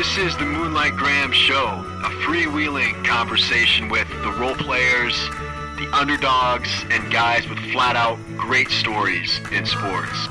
This is the Moonlight Graham Show, a freewheeling conversation with the role players, the underdogs, and guys with flat-out great stories in sports.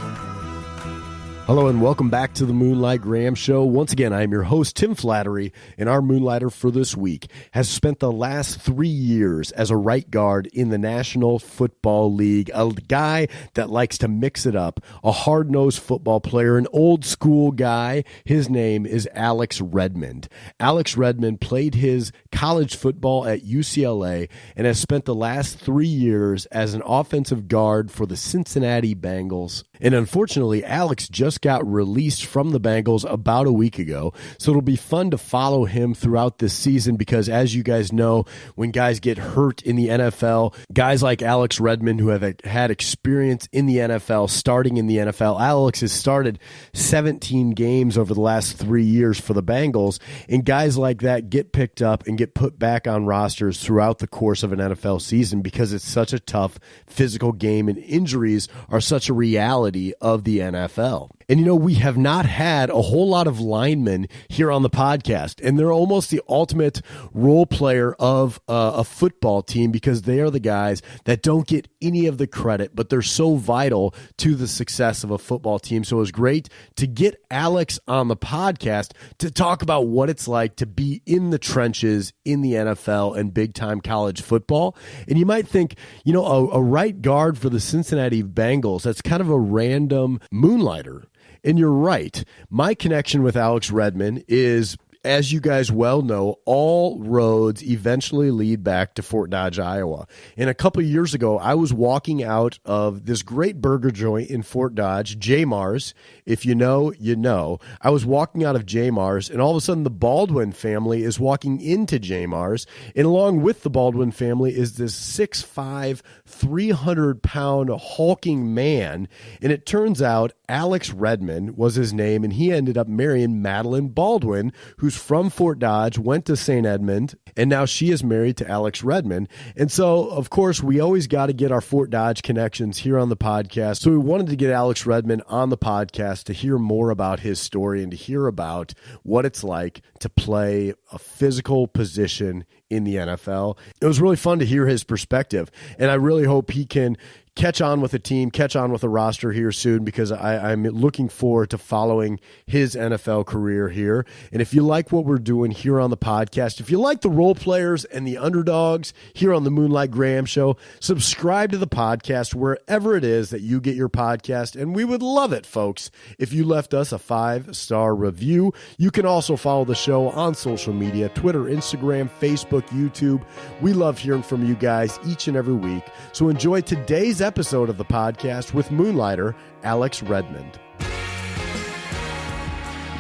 Hello and welcome back to the Moonlight Graham Show. Once again, I am your host, Tim Flattery, and our Moonlighter for this week has spent the last 3 years as a right guard in the National Football League, a guy that likes to mix it up, a hard-nosed football player, an old-school guy. His name is Alex Redmond. Alex Redmond played his college football at UCLA and has spent the last 3 years as an offensive guard for the Cincinnati Bengals. And unfortunately, Alex just got released from the Bengals about a week ago. So it'll be fun to follow him throughout this season because, as you guys know, when guys get hurt in the NFL, guys like Alex Redmond, who have had experience in the NFL, starting in the NFL, Alex has started 17 games over the last 3 years for the Bengals, and guys like that get picked up and get put back on rosters throughout the course of an NFL season because it's such a tough physical game and injuries are such a reality of the NFL. And, you know, we have not had a whole lot of linemen here on the podcast, and they're almost the ultimate role player of a football team because they are the guys that don't get any of the credit, but they're so vital to the success of a football team. So it was great to get Alex on the podcast to talk about what it's like to be in the trenches in the NFL and big-time college football. And you might think, you know, a right guard for the Cincinnati Bengals, that's kind of a random moonlighter. And you're right. My connection with Alex Redmond is, as you guys well know, all roads eventually lead back to Fort Dodge, Iowa. And a couple of years ago, I was walking out of this great burger joint in Fort Dodge, J Mars. If you know, you know. I was walking out of J Mars, and all of a sudden the Baldwin family is walking into J Mars. And along with the Baldwin family is this 6'5", 300-pound hulking man. And it turns out Alex Redmond was his name, and he ended up marrying Madeline Baldwin, who's from Fort Dodge, went to St. Edmund, and now she is married to Alex Redmond. And so, of course, we always got to get our Fort Dodge connections here on the podcast. So we wanted to get Alex Redmond on the podcast to hear more about his story and to hear about what it's like to play a physical position in the NFL. It was really fun to hear his perspective, and I really hope he can catch on with a team, catch on with a roster here soon because I'm looking forward to following his NFL career here. And if you like what we're doing here on the podcast, if you like the role players and the underdogs here on the Moonlight Graham Show, subscribe to the podcast wherever it is that you get your podcast. And we would love it, folks, if you left us a 5-star review. You can also follow the show on social media, Twitter, Instagram, Facebook, YouTube. We love hearing from you guys each and every week. So enjoy today's episode of the podcast with Moonlighter, Alex Redmond.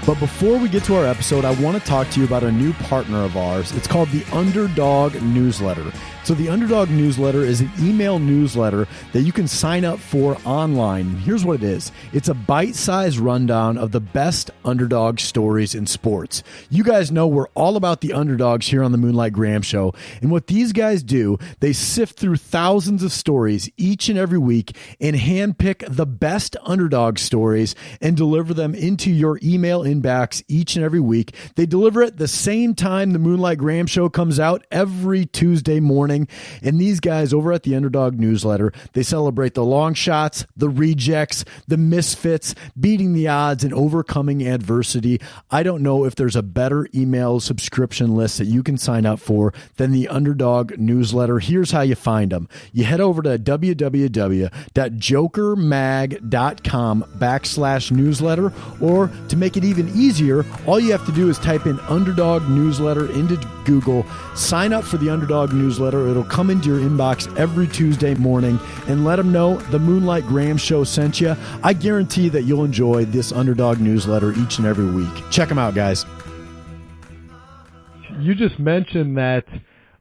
But before we get to our episode, I want to talk to you about a new partner of ours. It's called the Underdog Newsletter. So the Underdog Newsletter is an email newsletter that you can sign up for online. Here's what it is. It's a bite-sized rundown of the best underdog stories in sports. You guys know we're all about the underdogs here on the Moonlight Graham Show. And what these guys do, they sift through thousands of stories each and every week and handpick the best underdog stories and deliver them into your email inbox each and every week. They deliver it the same time the Moonlight Graham Show comes out every Tuesday morning. And these guys over at the Underdog Newsletter, they celebrate the long shots, the rejects, the misfits, beating the odds, and overcoming adversity. I don't know if there's a better email subscription list that you can sign up for than the Underdog Newsletter. Here's how you find them. You head over to www.jokermag.com/newsletter, or to make it even easier, all you have to do is type in Underdog Newsletter into Google, sign up for the Underdog Newsletter. It'll come into your inbox every Tuesday morning, and let them know the Moonlight Graham Show sent you. I guarantee that you'll enjoy this Underdog Newsletter each and every week. Check them out, guys. You just mentioned that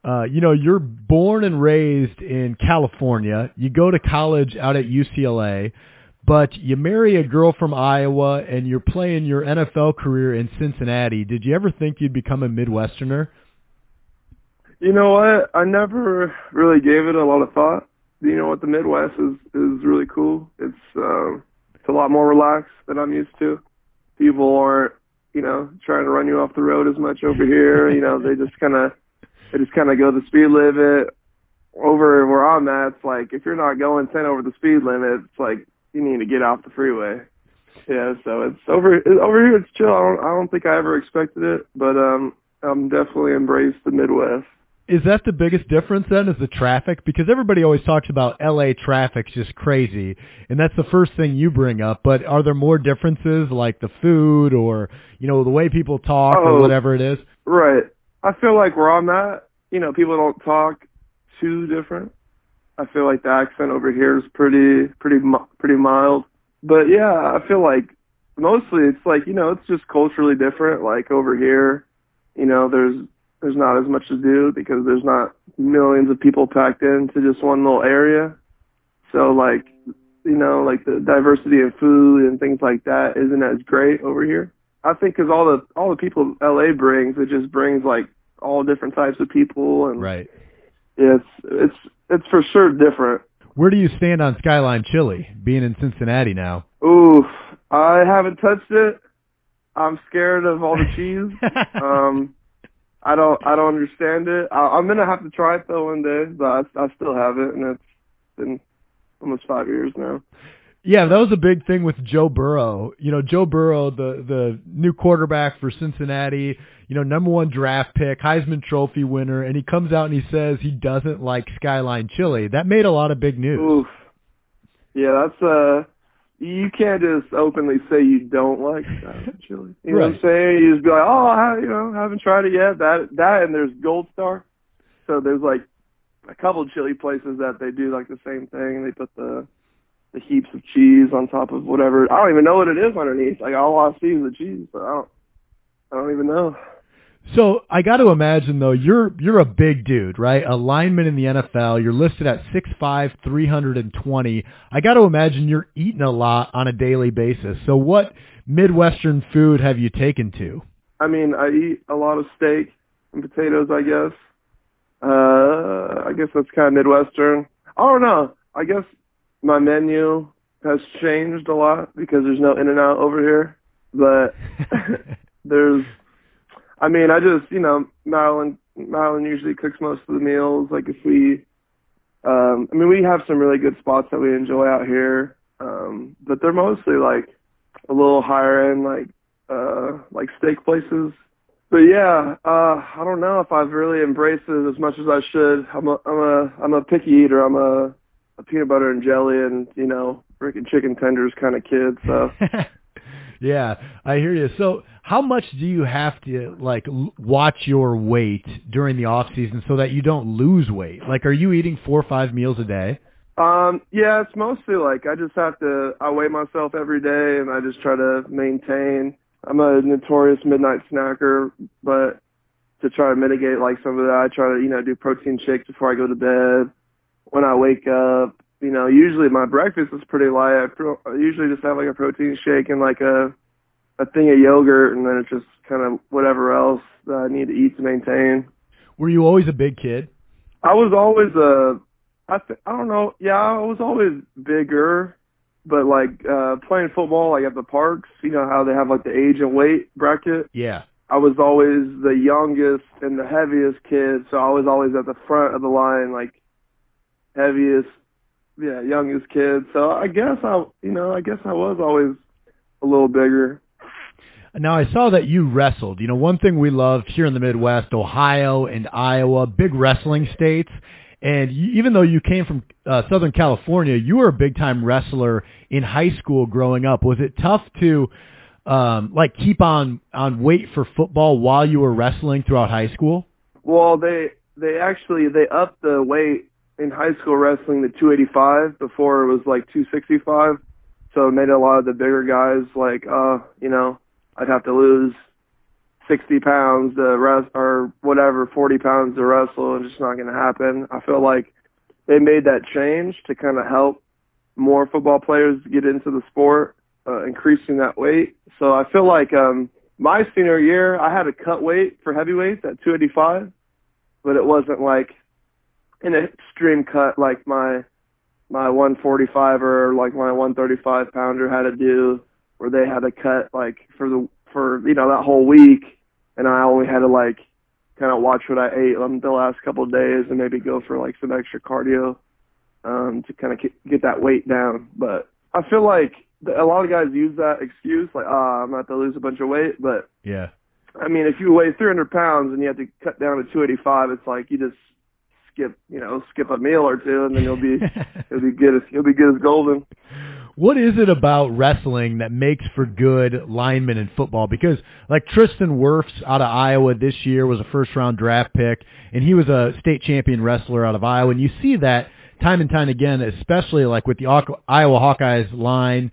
you're born and raised in California. You go to college out at UCLA, but you marry a girl from Iowa, and you're playing your NFL career in Cincinnati. Did you ever think you'd become a Midwesterner? You know what? I never really gave it a lot of thought. You know what? The Midwest is really cool. It's a lot more relaxed than I'm used to. People aren't trying to run you off the road as much over here. They just kind of go the speed limit. Over where I'm at, it's like if you're not going 10 over the speed limit, it's like you need to get off the freeway. Yeah, so it's over here. It's chill. I don't think I ever expected it, but I'm definitely embraced the Midwest. Is that the biggest difference then, is the traffic? Because everybody always talks about LA traffic's just crazy, and that's the first thing you bring up. But are there more differences, like the food or, the way people talk or whatever it is? Right. I feel like where I'm at, people don't talk too different. I feel like the accent over here is pretty mild. But yeah, I feel like mostly it's like, it's just culturally different. Like over here, there's not as much to do because there's not millions of people packed into just one little area. So like, like the diversity of food and things like that isn't as great over here. I think because all the people LA brings, it just brings like all different types of people, and right. It's for sure different. Where do you stand on Skyline Chili, being in Cincinnati now? Oof, I haven't touched it. I'm scared of all the cheese. I don't understand it. I'm gonna have to try it though one day, but I still haven't, and it's been almost 5 years now. Yeah, that was a big thing with Joe Burrow. Joe Burrow, the new quarterback for Cincinnati, number 1 draft pick, Heisman Trophy winner, and he comes out and he says he doesn't like Skyline Chili. That made a lot of big news. Oof. Yeah, that's you can't just openly say you don't like Skyline Chili. You know what I'm saying? You just be like, I haven't tried it yet. That and there's Gold Star. So there's like a couple chili places that they do like the same thing. They put the heaps of cheese on top of whatever. I don't even know what it is underneath. Like all I see is the cheese, but I don't even know. So I got to imagine though, you're a big dude, right? A lineman in the NFL. You're listed at 6'5", 320. I got to imagine you're eating a lot on a daily basis. So what Midwestern food have you taken to? I mean, I eat a lot of steak and potatoes, I guess. I guess that's kind of Midwestern. I don't know. I guess my menu has changed a lot because there's no In-N-Out over here. But I just, Maryland usually cooks most of the meals. Like if we have some really good spots that we enjoy out here. But they're mostly like a little higher end, like steak places. But yeah, I don't know if I've really embraced it as much as I should. I'm a picky eater. I'm a peanut butter and jelly and, freaking chicken tenders kind of kid. So yeah, I hear you. So how much do you have to watch your weight during the off season so that you don't lose weight? Like, are you eating 4 or 5 meals a day? Yeah, it's mostly I weigh myself every day and I just try to maintain. I'm a notorious midnight snacker, but to try to mitigate some of that, I try to, do protein shakes before I go to bed. When I wake up, usually my breakfast is pretty light. I usually just have a protein shake and a thing of yogurt, and then it's just kind of whatever else that I need to eat to maintain. Were you always a big kid? I was always I don't know. Yeah, I was always bigger, but playing football, at the parks, how they have the age and weight bracket. Yeah. I was always the youngest and the heaviest kid, so I was always at the front of the line, heaviest, youngest kid. So I guess I was always a little bigger. Now, I saw that you wrestled. One thing we loved here in the Midwest, Ohio and Iowa, big wrestling states. And even though you came from Southern California, you were a big-time wrestler in high school growing up. Was it tough to keep on weight for football while you were wrestling throughout high school? Well, they upped the weight in high school wrestling to 285. Before it was 265. So it made a lot of the bigger guys I'd have to lose 60 pounds to wrestle, or whatever, 40 pounds to wrestle, and it's just not going to happen. I feel like they made that change to kind of help more football players get into the sport, increasing that weight. So I feel like my senior year, I had to cut weight for heavyweights at 285, but it wasn't an extreme cut like my 145 or my 135 pounder had to do, where they had to cut for for, that whole week, and I only had to, like, kind of watch what I ate the last couple of days and maybe go for, like, some extra cardio to kind of get that weight down. But I feel like a lot of guys use that excuse, like, I'm going to have to lose a bunch of weight. But, yeah, I mean, if you weigh 300 pounds and you have to cut down to 285, it's like you just skip a meal or two, and then you'll be good as golden. What is it about wrestling that makes for good linemen in football? Because, like, Tristan Wirfs out of Iowa this year was a first-round draft pick, and he was a state champion wrestler out of Iowa. And you see that time and time again, especially, like, with the Iowa Hawkeyes line,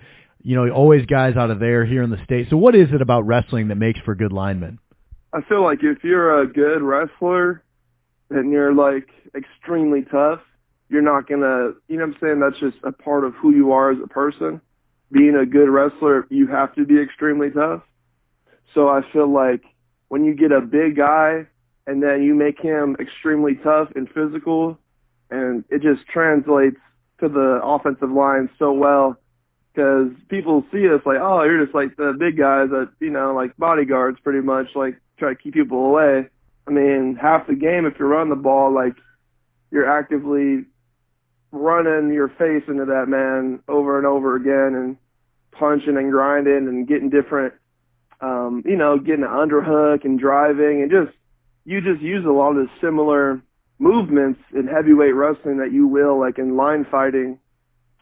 always guys out of there here in the state. So what is it about wrestling that makes for good linemen? I feel like if you're a good wrestler and you're, like, extremely tough, you're not going to, that's just a part of who you are as a person. Being a good wrestler, you have to be extremely tough. So I feel like when you get a big guy and then you make him extremely tough and physical, and it just translates to the offensive line so well, because people see us like, oh, you're just like the big guys that, like bodyguards pretty much, like try to keep people away. I mean, half the game, if you're running the ball, like, you're actively running your face into that man over and over again and punching and grinding and getting different, getting an underhook and driving, and you just use a lot of the similar movements in heavyweight wrestling that you will, like, in line fighting.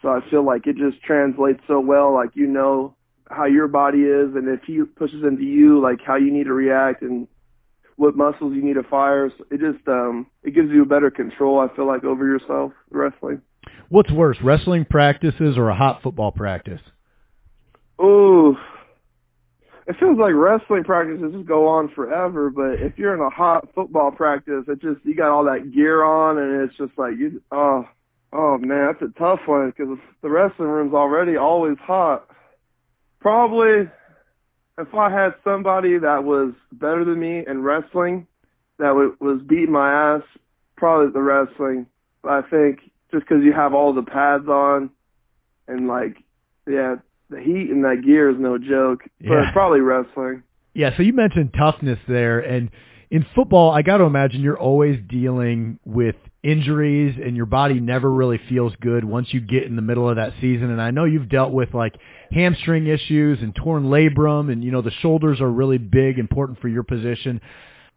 So I feel like it just translates so well, like, how your body is, and if he pushes into you, like, how you need to react and what muscles you need to fire. So it just it gives you a better control, I feel like, over yourself, wrestling. What's worse, wrestling practices or a hot football practice? Ooh, it feels like wrestling practices just go on forever, but if you're in a hot football practice, you got all that gear on, and it's just like, oh man, that's a tough one, because the wrestling room's already always hot. Probably, if I had somebody that was better than me in wrestling, that was beating my ass, probably the wrestling. But I think just because you have all the pads on, and, like, yeah, the heat in that gear is no joke. Yeah. But probably wrestling. Yeah, so you mentioned toughness there, and in football, I got to imagine you're always dealing with injuries, and your body never really feels good once you get in the middle of that season. And I know you've dealt with, like, hamstring issues and torn labrum, and, the shoulders are really big, important for your position.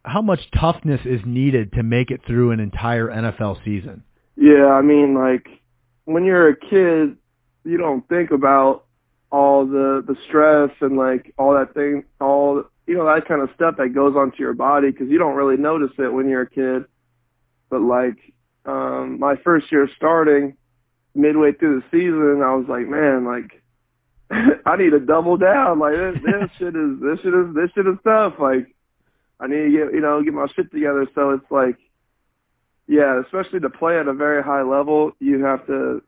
How much toughness is needed to make it through an entire NFL season? Yeah, I mean, like, when you're a kid, you don't think about all the stress and, like, all that thing, that kind of stuff that goes onto your body, because you don't really notice it when you're a kid. But, like, my first year starting, midway through the season, I was like, man, like, I need to double down. Like, this shit is tough. Like, I need to get my shit together. So it's like, yeah, especially to play at a very high level, you have to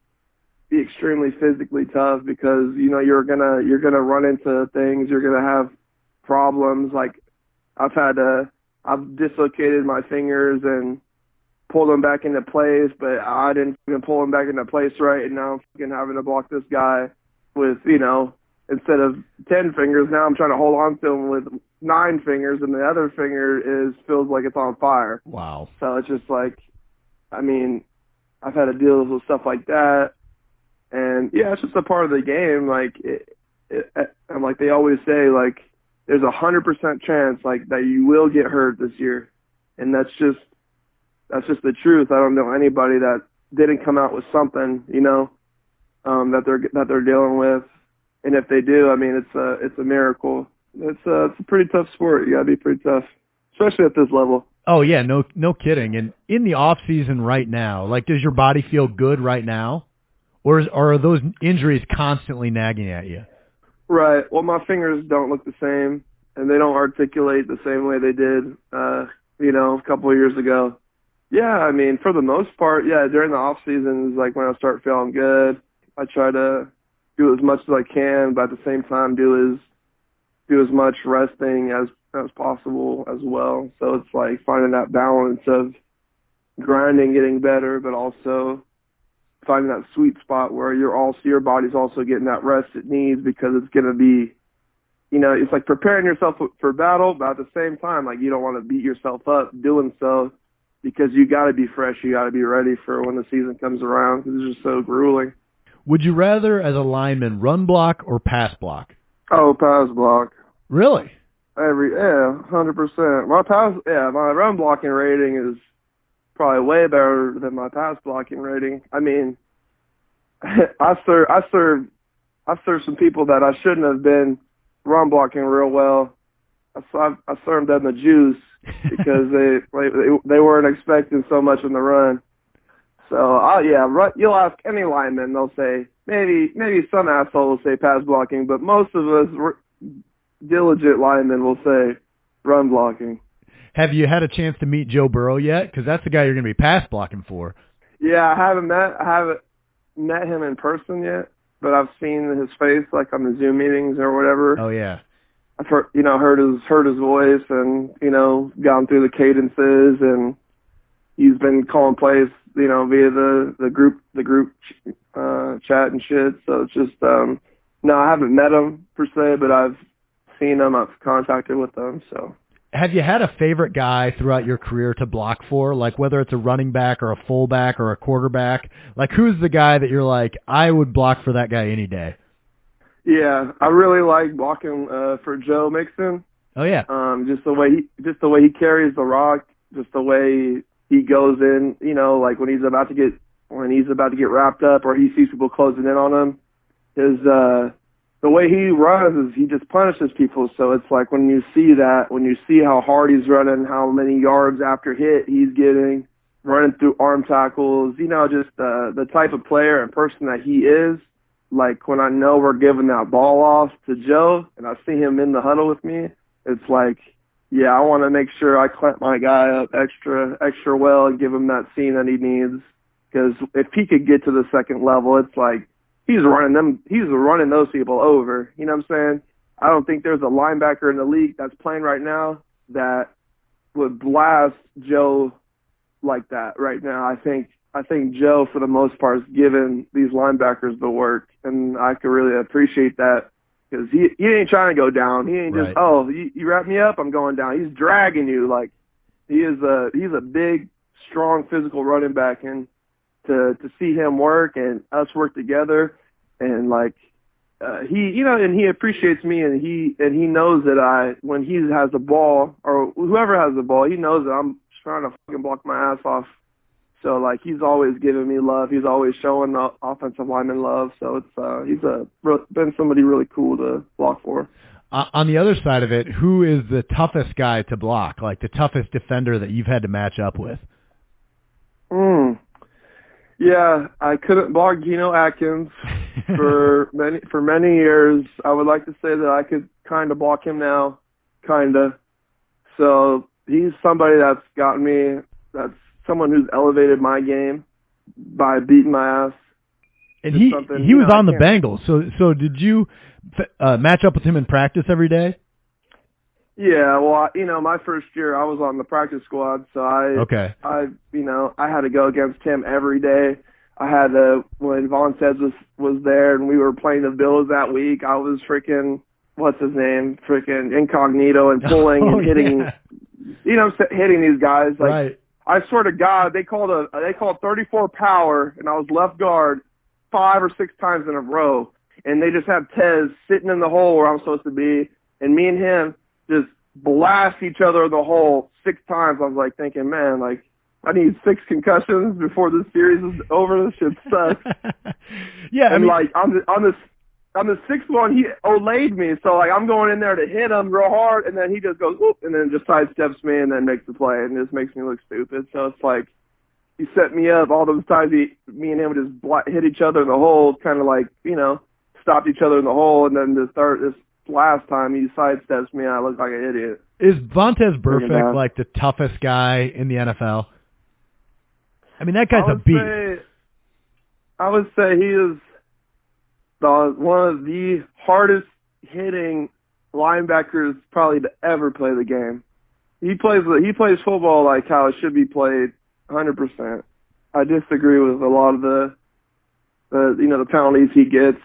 be extremely physically tough, because you're gonna run into things, you're gonna have problems. Like, I've dislocated my fingers and pulled them back into place, but I didn't even pull them back into place right, and now I'm fucking having to block this guy with, instead of 10 fingers, now I'm trying to hold on to him with 9 fingers, and the other finger feels like it's on fire. Wow. So it's just like, I mean, I've had to deal with stuff like that, and yeah, it's just a part of the game. Like, and like they always say, like, there's 100% chance, like, that you will get hurt this year, and that's just the truth. I don't know anybody that didn't come out with something, that they're dealing with, and if they do, I mean, it's a miracle. It's a pretty tough sport. You gotta be pretty tough, especially at this level. Oh yeah, no kidding. And in the off season right now, like, does your body feel good right now, or are those injuries constantly nagging at you? Right. Well, my fingers don't look the same, and they don't articulate the same way they did, a couple of years ago. Yeah, I mean, for the most part, yeah, during the off season is like when I start feeling good. I try to do as much as I can, but at the same time do as much resting as possible as well. So it's like finding that balance of grinding, getting better, but also finding that sweet spot where your body's also getting that rest it needs, because it's going to be, it's like preparing yourself for battle, but at the same time, like, you don't want to beat yourself up doing so, because you got to be fresh. You got to be ready for when the season comes around, because it's just so grueling. Would you rather, as a lineman, run block or pass block? Oh, pass block. Really? 100%. My run blocking rating is probably way better than my pass blocking rating. I mean, I served some people that I shouldn't have been run blocking real well. I served them the juice because they weren't expecting so much in the run. So you'll ask any lineman, they'll say maybe some asshole will say pass blocking, but most of us diligent linemen will say run blocking. Have you had a chance to meet Joe Burrow yet? Because that's the guy you're going to be pass blocking for. Yeah, I haven't met him in person yet, but I've seen his face like on the Zoom meetings or whatever. Oh yeah. I've heard his voice, and gone through the cadences, and he's been calling plays via the group chat and shit. So it's just no, I haven't met him per se, but I've seen him. I've contacted with him. So. Have you had a favorite guy throughout your career to block for? Like whether it's a running back or a fullback or a quarterback? Like who's the guy that you're like, I would block for that guy any day? Yeah, I really like blocking for Joe Mixon. Oh yeah. Just the way he carries the rock, just the way he goes in, like when he's about to get wrapped up or he sees people closing in on him. The way he runs is he just punishes people. So it's like when you see how hard he's running, how many yards after hit he's getting, running through arm tackles, just the type of player and person that he is. Like when I know we're giving that ball off to Joe and I see him in the huddle with me, it's like, yeah, I want to make sure I clamp my guy up extra well and give him that seam that he needs. Because if he could get to the second level, it's like, he's running those people over. You know what I'm saying? I don't think there's a linebacker in the league that's playing right now that would blast Joe like that right now. I think Joe, for the most part, is giving these linebackers the work, and I could really appreciate that because he ain't trying to go down. He ain't just, you wrap me up, I'm going down. He's dragging you. Like, he's a big, strong, physical running back, and to see him work and us work together, and like he appreciates me, and he knows that when he has the ball or whoever has the ball, he knows that I'm trying to fucking block my ass off. So like he's always giving me love. He's always showing the offensive lineman love. So it's he's been somebody really cool to block for. On the other side of it, who is the toughest guy to block? Like the toughest defender that you've had to match up with? Yeah, I couldn't block Geno Atkins for many years. I would like to say that I could kind of block him now, kind of. So he's somebody that's gotten me. That's someone who's elevated my game by beating my ass. And he was on the Bengals. So did you match up with him in practice every day? Yeah, well, my first year I was on the practice squad, so I had to go against him every day. I had when Von Says was there and we were playing the Bills that week, I was freaking incognito and pulling and hitting, hitting these guys. Like, right. I swear to God, they called 34 power, and I was left guard 5 or 6 times in a row, and they just have Tez sitting in the hole where I'm supposed to be, and me and him just blast each other in the hole 6 times. I was like thinking, man, like I need 6 concussions before this series is over. This shit sucks. Yeah, and like on the 6th one, he olayed me. So like I'm going in there to hit him real hard, and then he just goes whoop, and then just sidesteps me and then makes the play, and just makes me look stupid. So it's like he set me up all those times. Me and him would just hit each other in the hole, kind of like stopped each other in the hole, and then this last time he sidesteps me, and I look like an idiot. Is Vontaze Burfict like the toughest guy in the NFL? I mean, that guy's a beast. I would say he is one of the hardest hitting linebackers probably to ever play the game. He plays football like how it should be played, 100%. I disagree with a lot of the penalties he gets.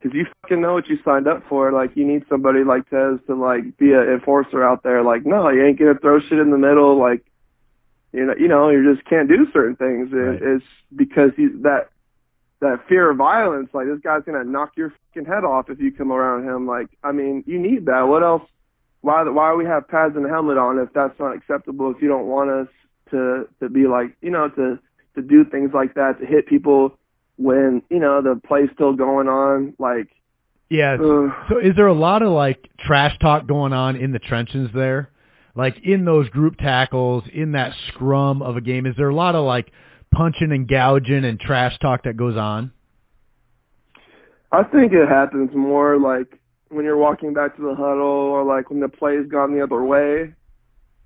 because you fucking know what you signed up for. Like, you need somebody like Tez to, like, be an enforcer out there. Like, no, you ain't going to throw shit in the middle. Like, you just can't do certain things. Right. It's because that fear of violence, like, this guy's going to knock your fucking head off if you come around him. Like, I mean, you need that. What else? Why do we have pads and a helmet on if that's not acceptable, if you don't want us to be like, to do things like that, to hit people when, the play's still going on, like. Yeah. So is there a lot of, like, trash talk going on in the trenches there? Like, in those group tackles, in that scrum of a game, is there a lot of, like, punching and gouging and trash talk that goes on? I think it happens more, like, when you're walking back to the huddle, or, like, when the play's gone the other way.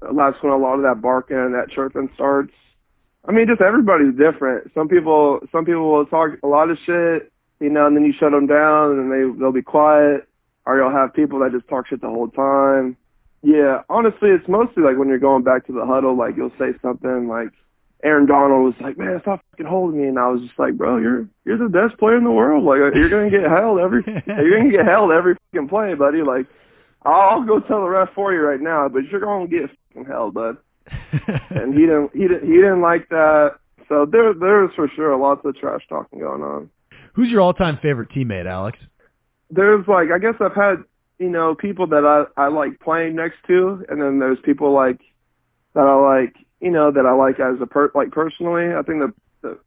That's when a lot of that barking and that chirping starts. I mean, just everybody's different. Some people will talk a lot of shit, and then you shut them down, and they'll be quiet. Or you'll have people that just talk shit the whole time. Yeah, honestly, it's mostly like when you're going back to the huddle, like, you'll say something like, Aaron Donald was like, "Man, stop fucking holding me," and I was just like, "Bro, you're the best player in the world. Like, you're gonna get held every fucking play, buddy. Like, I'll go tell the ref for you right now, but you're gonna get fucking held, bud." And he didn't like that. So there's for sure lots of trash talking going on. Who's your all-time favorite teammate, Alex? There's, like, I guess I've had, people that I like playing next to, and then there's people like that I like, that I like as personally. I think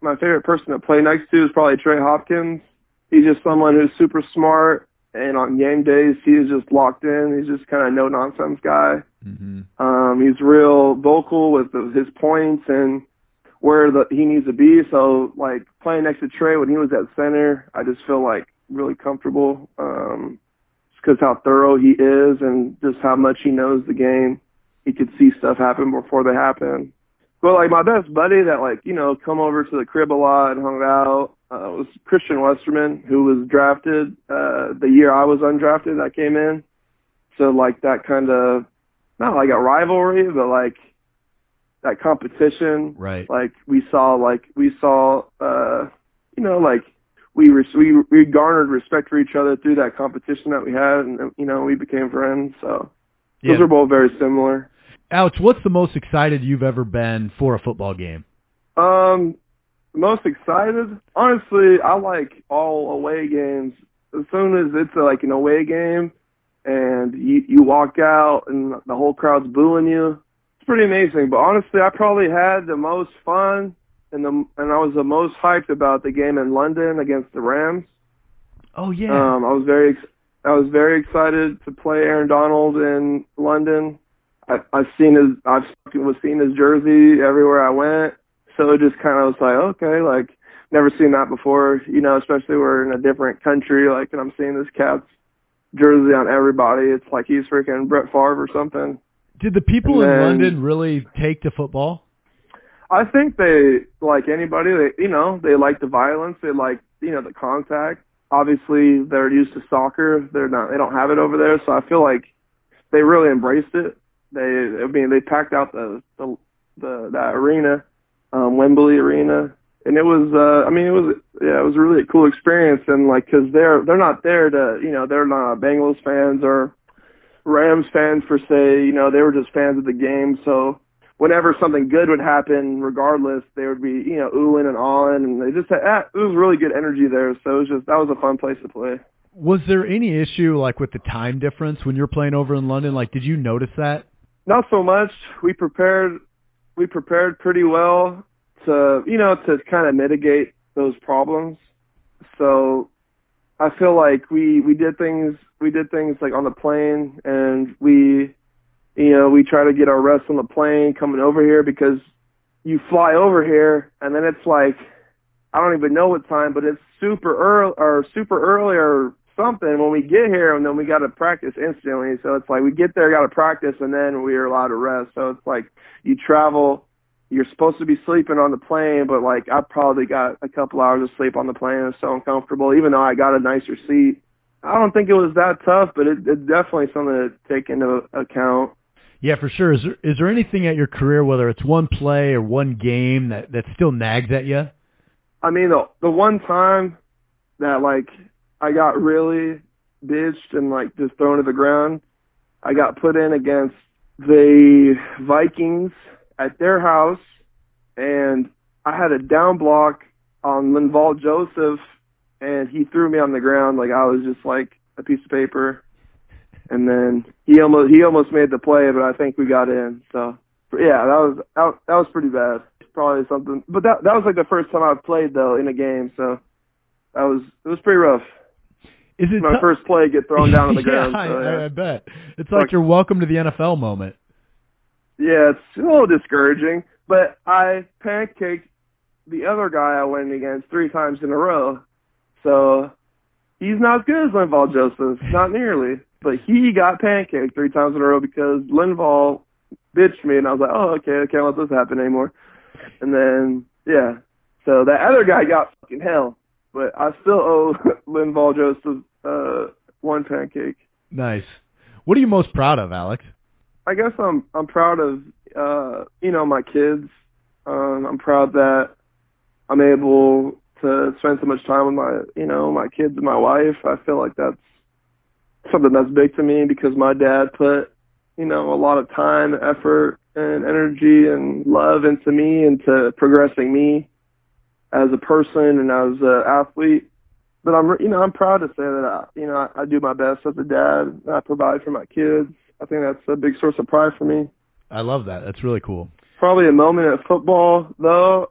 my favorite person to play next to is probably Trey Hopkins. He's just someone who's super smart, and on game days he is just locked in. He's just kind of no nonsense guy. Mm-hmm. He's real vocal with his points and where he needs to be. So, like, playing next to Trey when he was at center, I just feel like really comfortable. Just because how thorough he is and just how much he knows the game. He could see stuff happen before they happen. But, like, my best buddy that, like, come over to the crib a lot and hung out was Christian Westerman, who was drafted the year I was undrafted. I came in. So, like, that kind of, not like a rivalry, but, like, that competition. Right. Like, we garnered respect for each other through that competition that we had, and, we became friends. So, those are both very similar. Alex, what's the most excited you've ever been for a football game? Most excited? Honestly, I like all away games. As soon as it's like an away game and you walk out and the whole crowd's booing you, it's pretty amazing. But honestly, I probably had the most fun and I was the most hyped about the game in London against the Rams. Oh yeah. I was very excited to play Aaron Donald in London. I've seen his jersey everywhere I went, so it just kind of was like, okay, like, never seen that before, especially we're in a different country, like, and I'm seeing this cat's jersey on everybody. It's like he's freaking Brett Favre or something. Did the people in London really take to football? I think they, like anybody, they like the violence, they like, the contact. Obviously, they're used to soccer. They don't have it over there, so I feel like they really embraced it. They packed out that arena, Wembley Arena, and it was it was really a cool experience. And, like, because they're not there to, they're not Bengals fans or Rams fans per se. They were just fans of the game. So whenever something good would happen, regardless, they would be, oohing and awing, and they just it was really good energy there. So that was a fun place to play. Was there any issue, like, with the time difference when you're playing over in London? Like, did you notice that? Not so much. We prepared pretty well to kind of mitigate those problems. So I feel like we did things like on the plane, and we try to get our rest on the plane coming over here, because you fly over here and then it's like, I don't even know what time, but it's super early or something when we get here, and then we got to practice instantly. So it's like we get there, got to practice, and then we are allowed to rest. So it's like you travel, you're supposed to be sleeping on the plane, but, like, I probably got a couple hours of sleep on the plane. It was so uncomfortable, even though I got a nicer seat. I don't think it was that tough, but it's definitely something to take into account. Yeah, for sure. Is there anything at your career, whether it's one play or one game, that still nags at you? I mean, the one time that, like, I got really bitched and like just thrown to the ground. I got put in against the Vikings at their house, and I had a down block on Linval Joseph, and he threw me on the ground like I was just like a piece of paper. And then he almost made the play, but I think we got in. So yeah, that was pretty bad. Probably something, but that was like the first time I've played though in a game, so it was pretty rough. Is it my first play get thrown down on the ground? Yeah, So, yeah. I bet it's like your welcome to the NFL moment. Yeah, it's a little discouraging, but I pancaked the other guy I went against 3 times in a row, so he's not as good as Linval Joseph, not nearly, but he got pancaked 3 times in a row because Linval bitched me, and I was like, oh, okay, I can't let this happen anymore. And then, yeah, so that other guy got fucking hell, but I still owe Linval Joseph 1 pancake. Nice. What are you most proud of, Alex? I guess I'm proud of my kids. I'm proud that I'm able to spend so much time with my kids and my wife. I feel like that's something that's big to me because my dad put a lot of time, effort, and energy and love into me, into progressing me as a person and as an athlete. But I'm proud to say that I do my best as a dad. I provide for my kids. I think that's a big source of pride for me. I love that. That's really cool. Probably a moment at football though.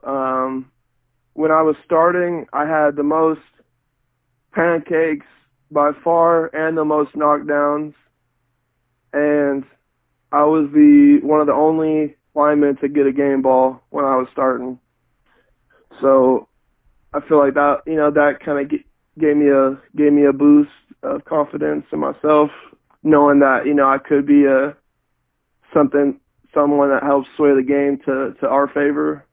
When I was starting, I had the most pancakes by far and the most knockdowns, and I was one of the only linemen to get a game ball when I was starting. So I feel like that, that kind of gave me a boost of confidence in myself, knowing that, I could be someone that helps sway the game to our favor.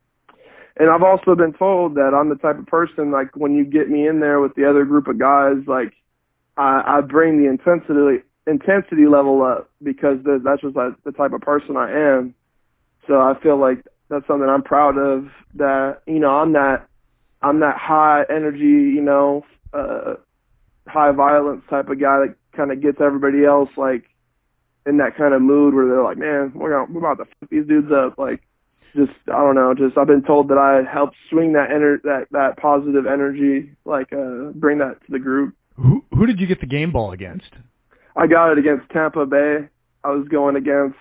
And I've also been told that I'm the type of person, like, when you get me in there with the other group of guys, like, I bring the intensity level up because that's just like the type of person I am. So I feel like that's something I'm proud of, that, I'm that high energy, high violence type of guy that kind of gets everybody else, like, in that kind of mood where they're like, man, we're about to fuck these dudes up. Like, I don't know, I've been told that I help swing that positive energy, like, bring that to the group. Who did you get the game ball against? I got it against Tampa Bay. I was going against,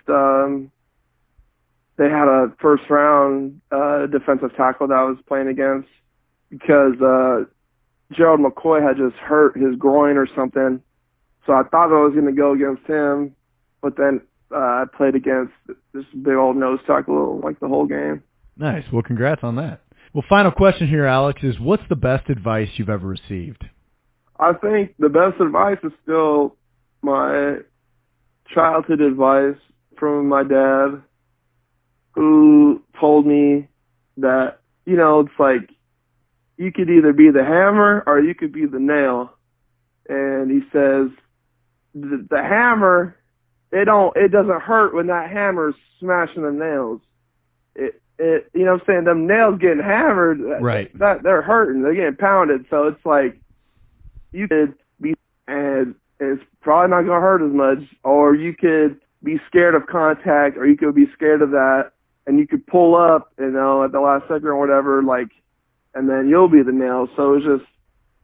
they had a first round defensive tackle that I was playing against because Gerald McCoy had just hurt his groin or something. So I thought I was going to go against him, but then I played against this big old nose tackle like the whole game. Nice. Well, congrats on that. Well, final question here, Alex, is what's the best advice you've ever received? I think the best advice is still my childhood advice from my dad, who told me that, it's like you could either be the hammer or you could be the nail. And he says the hammer, it doesn't hurt when that hammer's smashing the nails. Them nails getting hammered, right? That they're hurting, they're getting pounded. So it's like you could be, and it's probably not gonna hurt as much, or you could be scared of contact, or you could be scared of that, and you could pull up, at the last second or whatever, like, and then you'll be the nail. So it's just,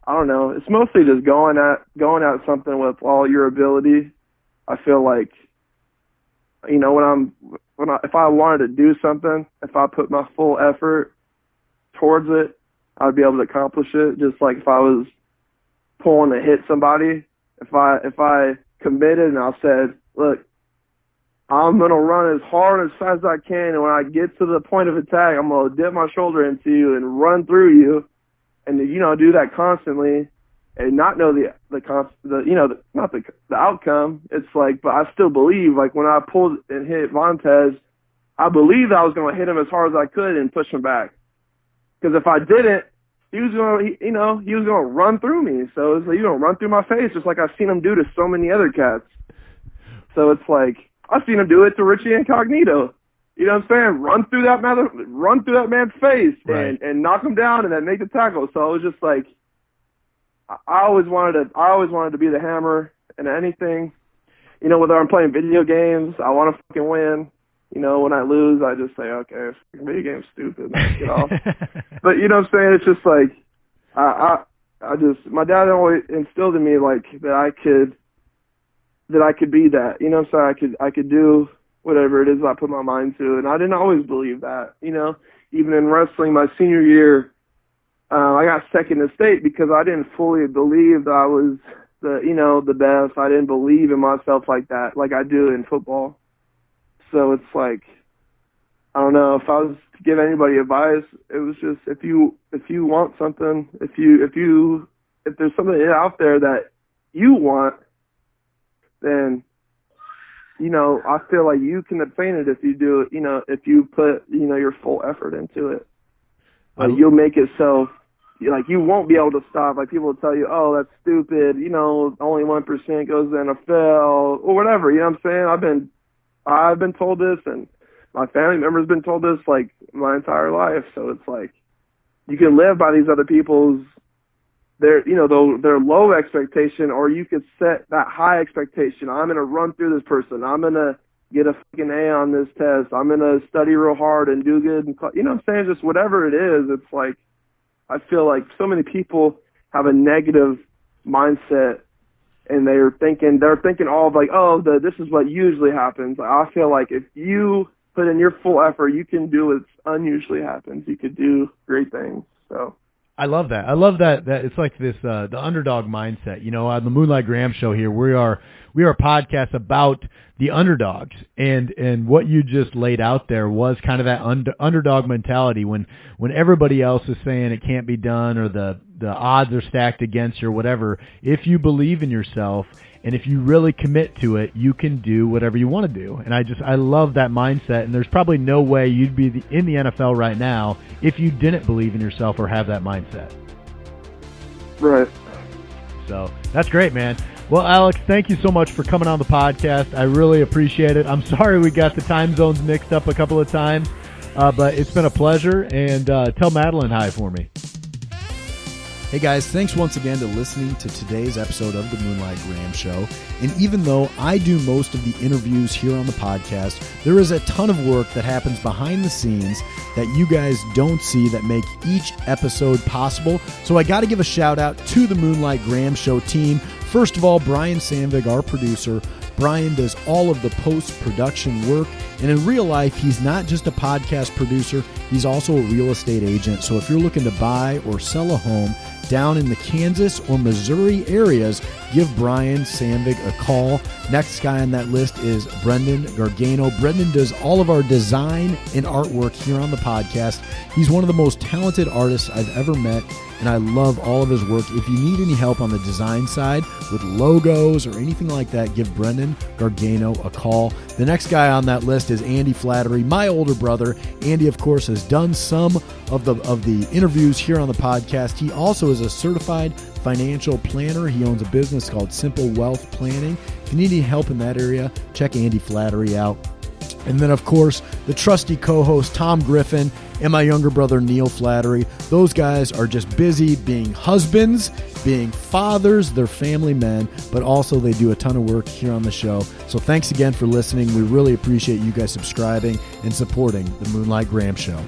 I don't know. It's mostly just going at something with all your ability. I feel like, if I wanted to do something, if I put my full effort towards it, I'd be able to accomplish it. Just like if I was pulling to hit somebody, if I committed and I said, look, I'm going to run as hard as fast as I can, and when I get to the point of attack, I'm going to dip my shoulder into you and run through you, and do that constantly and not know the outcome. It's like, but I still believe, like, when I pulled and hit Vontez, I believed I was going to hit him as hard as I could and push him back. Because if I didn't, he was going to run through me. So it's like, going to run through my face, just like I've seen him do to so many other cats. So it's like, I've seen him do it to Richie Incognito. You know what I'm saying? Run through that man's face, right, and knock him down and then make the tackle. So it was just like, I always wanted to be the hammer in anything. You know, whether I'm playing video games, I want to fucking win. You know, when I lose, I just say, okay, video game's stupid, get off. But you know what I'm saying? It's just like, my dad always instilled in me like that I could be that. You know what I'm saying? I could do whatever it is I put my mind to, and I didn't always believe that. You know, even in wrestling, my senior year, I got second in state because I didn't fully believe that I was the best. I didn't believe in myself like that, like I do in football. So it's like, I don't know, if I was to give anybody advice, it was just if you want something, if there's something out there that you want, then, you know, I feel like you can obtain it if you do it, you know, if you put, you know, your full effort into it. You'll make it so, like, you won't be able to stop. Like, people will tell you, oh, that's stupid, you know, only 1% goes to the NFL, or whatever, you know what I'm saying? I've been told this, and my family members been told this, like, my entire life. So it's like, you can live by these other people's, their low expectation, or you could set that high expectation. I'm going to run through this person. I'm going to get a fucking A on this test. I'm going to study real hard and do good. And, you know what I'm saying? Just whatever it is, it's like, I feel like so many people have a negative mindset, and they're thinking all of like, oh, this is what usually happens. I feel like if you put in your full effort, you can do what unusually happens. You could do great things. So I love that. I love that it's like this the underdog mindset. You know, on the Moonlight Graham show here, we are a podcast about the underdogs, and what you just laid out there was kind of that underdog mentality when everybody else is saying it can't be done, or the odds are stacked against you or whatever. If you believe in yourself and if you really commit to it, you can do whatever you want to do. And I love that mindset, and there's probably no way you'd be in the NFL right now if you didn't believe in yourself or have that mindset. Right. So that's great, man. Well, Alex, thank you so much for coming on the podcast. I really appreciate it. I'm sorry we got the time zones mixed up a couple of times, but it's been a pleasure. And tell Madeline hi for me. Hey guys, thanks once again to listening to today's episode of the Moonlight Graham Show. And even though I do most of the interviews here on the podcast, there is a ton of work that happens behind the scenes that you guys don't see that make each episode possible. So I got to give a shout out to the Moonlight Graham Show team. First of all, Brian Sandvig, our producer. Brian does all of the post-production work, and in real life, he's not just a podcast producer, he's also a real estate agent. So if you're looking to buy or sell a home down in the Kansas or Missouri areas, give Brian Sandvig a call. Next guy on that list is Brendan Gargano. Brendan does all of our design and artwork here on the podcast. He's one of the most talented artists I've ever met, and I love all of his work. If you need any help on the design side with logos or anything like that, give Brendan Gargano a call. The next guy on that list is Andy Flattery, my older brother. Andy, of course, has done some of the interviews here on the podcast. He also is a certified financial planner. He owns a business called Simple Wealth Planning. If you need any help in that area, check Andy Flattery out. And then, of course, the trusty co-host Tom Griffin and my younger brother Neil Flattery. Those guys are just busy being husbands, being fathers, they're family men, but also they do a ton of work here on the show. So thanks again for listening. We really appreciate you guys subscribing and supporting the Moonlight Graham Show.